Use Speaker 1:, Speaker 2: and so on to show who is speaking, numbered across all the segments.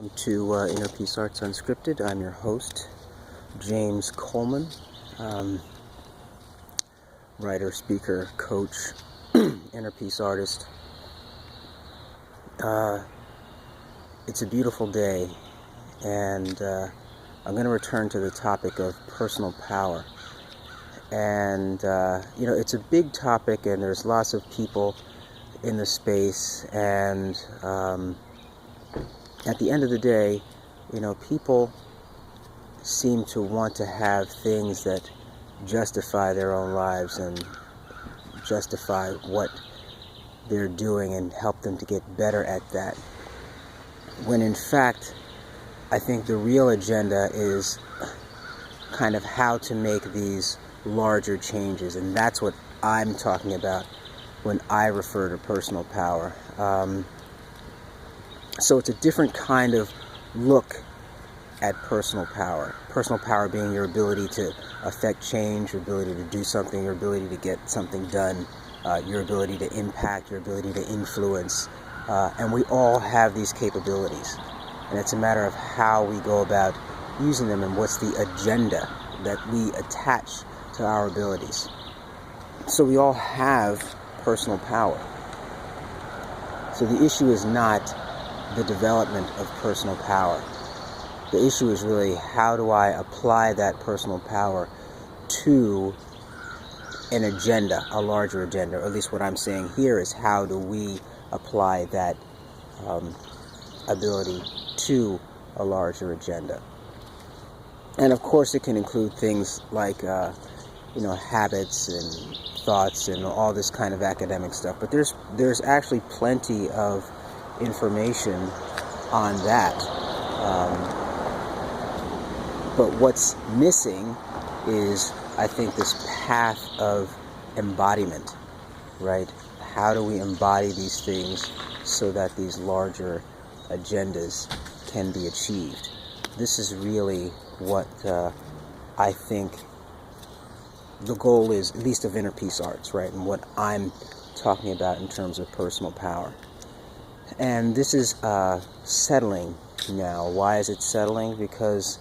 Speaker 1: To Inner Peace Arts Unscripted. I'm your host, James Coleman, writer, speaker, coach, inner peace artist. It's a beautiful day, and I'm going to return to the topic of personal power. And, it's a big topic, and there's lots of people in the space, and at the end of the day, people seem to want to have things that justify their own lives and justify what they're doing and help them to get better at that. When in fact, I think the real agenda is kind of how to make these larger changes, and that's what I'm talking about when I refer to personal power. So it's a different kind of look at personal power. Personal power being your ability to affect change, your ability to do something, your ability to get something done, your ability to impact, your ability to influence. And we all have these capabilities. And it's a matter of how we go about using them and what's the agenda that we attach to our abilities. So we all have personal power. So the issue is not the development of personal power. The issue is really, how do I apply that personal power to an agenda, a larger agenda? Or at least what I'm saying here is, how do we apply that ability to a larger agenda? And of course it can include things like habits and thoughts and all this kind of academic stuff, but there's actually plenty of information on that. But what's missing is, I think, this path of embodiment, right? How do we embody these things so that these larger agendas can be achieved? This is really what I think the goal is, at least of Inner Peace Arts, right? And what I'm talking about in terms of personal power. And this is settling now. Why is it settling? Because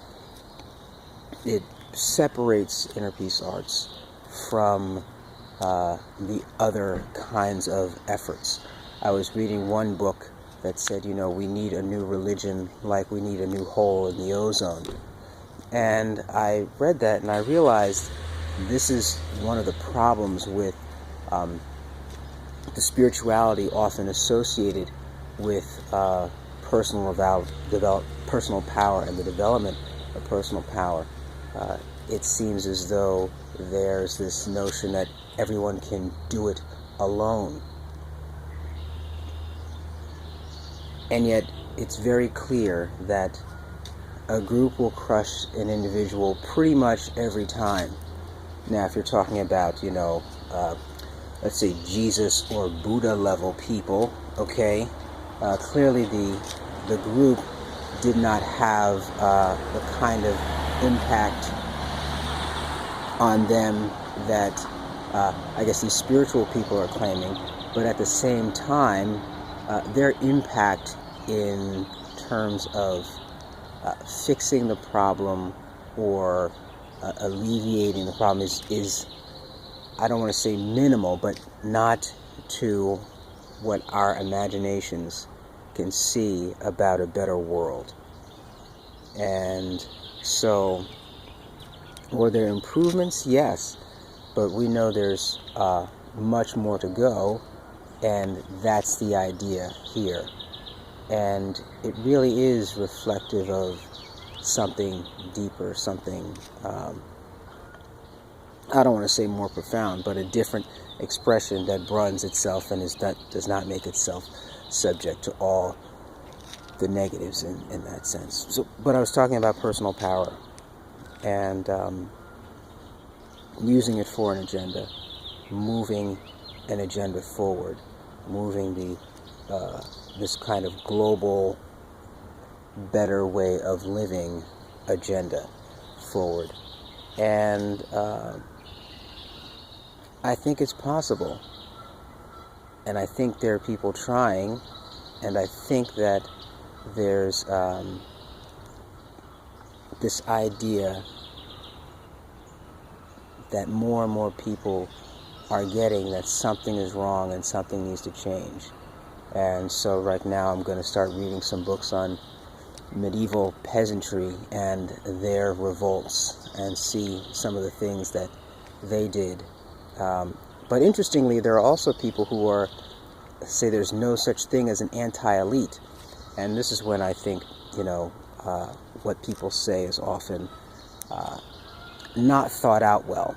Speaker 1: it separates Inner Peace Arts from the other kinds of efforts. I was reading one book that said, we need a new religion like we need a new hole in the ozone. And I read that and I realized this is one of the problems with the spirituality often associated with personal power and the development of personal power. It seems as though there's this notion that everyone can do it alone. And yet it's very clear that a group will crush an individual pretty much every time. Now, if you're talking about, let's say Jesus or Buddha level people, okay, clearly the group did not have the kind of impact on them that I guess these spiritual people are claiming, but at the same time, their impact in terms of fixing the problem or alleviating the problem is, I don't want to say minimal, but not to what our imaginations can see about a better world. And so, were there improvements? Yes, but we know there's much more to go, and that's the idea here. And it really is reflective of something deeper, something, I don't want to say more profound, but a different expression that broadens itself and does not make itself subject to all the negatives in that sense. So, but I was talking about personal power and using it for an agenda, moving an agenda forward, moving this kind of global, better way of living agenda forward. And I think it's possible. And I think there are people trying, and I think that there's this idea that more and more people are getting that something is wrong and something needs to change. And so right now I'm going to start reading some books on medieval peasantry and their revolts and see some of the things that they did. But interestingly, there are also people who say there's no such thing as an anti-elite. And this is when I think, what people say is often not thought out well.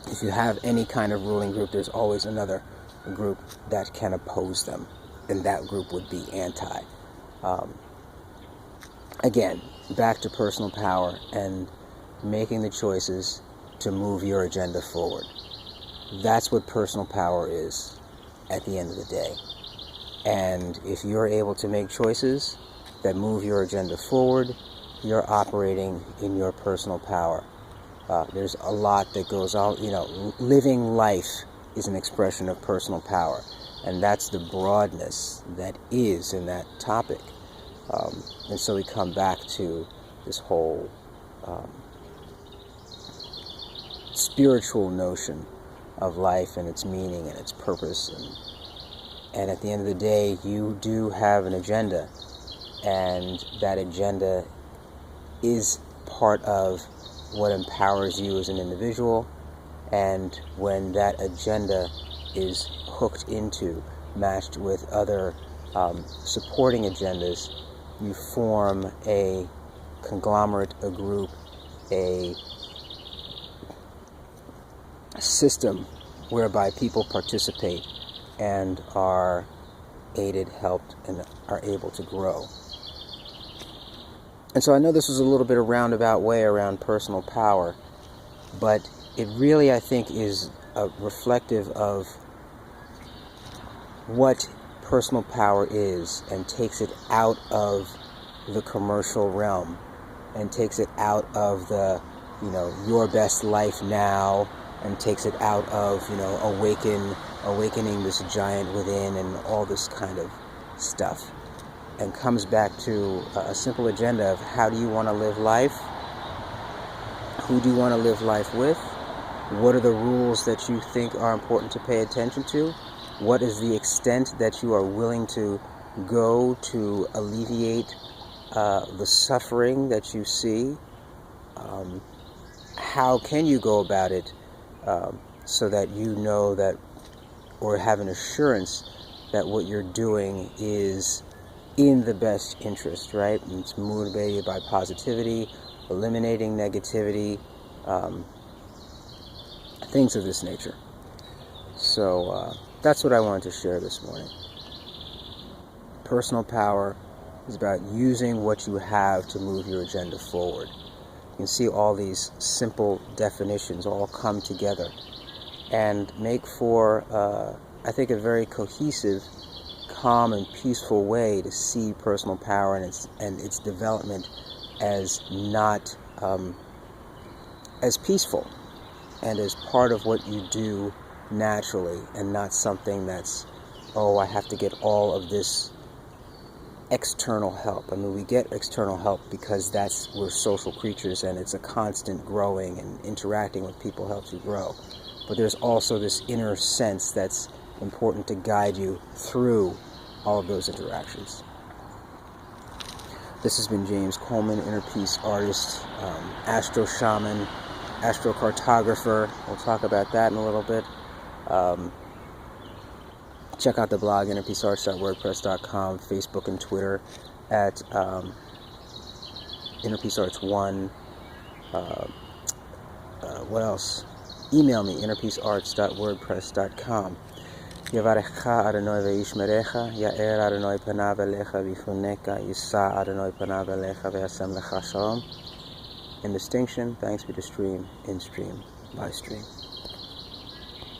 Speaker 1: If you have any kind of ruling group, there's always another group that can oppose them, and that group would be anti. Again, back to personal power and making the choices to move your agenda forward. That's what personal power is at the end of the day. And if you're able to make choices that move your agenda forward, you're operating in your personal power. There's a lot that goes on. Living life is an expression of personal power. And that's the broadness that is in that topic. And so we come back to this whole spiritual notion of life and its meaning and its purpose. And at the end of the day, you do have an agenda. And that agenda is part of what empowers you as an individual. And when that agenda is hooked into, matched with other supporting agendas, you form a conglomerate, a group, a system whereby people participate and are aided, helped, and are able to grow. And so I know this was a little bit of roundabout way around personal power, but it really, I think, is reflective of what personal power is, and takes it out of the commercial realm and takes it out of the, your best life now, and takes it out of, awakening this giant within and all this kind of stuff, and comes back to a simple agenda of how do you want to live life? Who do you want to live life with? What are the rules that you think are important to pay attention to? What is the extent that you are willing to go to alleviate the suffering that you see? How can you go about it so that you know that, or have an assurance that what you're doing is in the best interest, right? And it's motivated by positivity, eliminating negativity, things of this nature. So that's what I wanted to share this morning. Personal power is about using what you have to move your agenda forward. You can see all these simple definitions all come together and make for, I think, a very cohesive, calm, and peaceful way to see personal power and its development as not as peaceful and as part of what you do naturally, and not something that's, I have to get all of this external help. I mean, we get external help because we're social creatures, and it's a constant growing, and interacting with people helps you grow. But there's also this inner sense that's important to guide you through all of those interactions. This has been James Coleman, inner peace artist, astro shaman, astrocartographer. We'll talk about that in a little bit. Check out the blog, innerpeacearts.wordpress.com, Facebook and Twitter at innerpeacearts1. What else? Email me, innerpeacearts.wordpress.com. Yavarecha Adonai ve'yishmerecha, Ya'er Adonai panav elecha v'yifuneka, Yisa Adonai panav elecha ve'yasem lecha shalom. In distinction, thanks be to stream, in stream, by stream.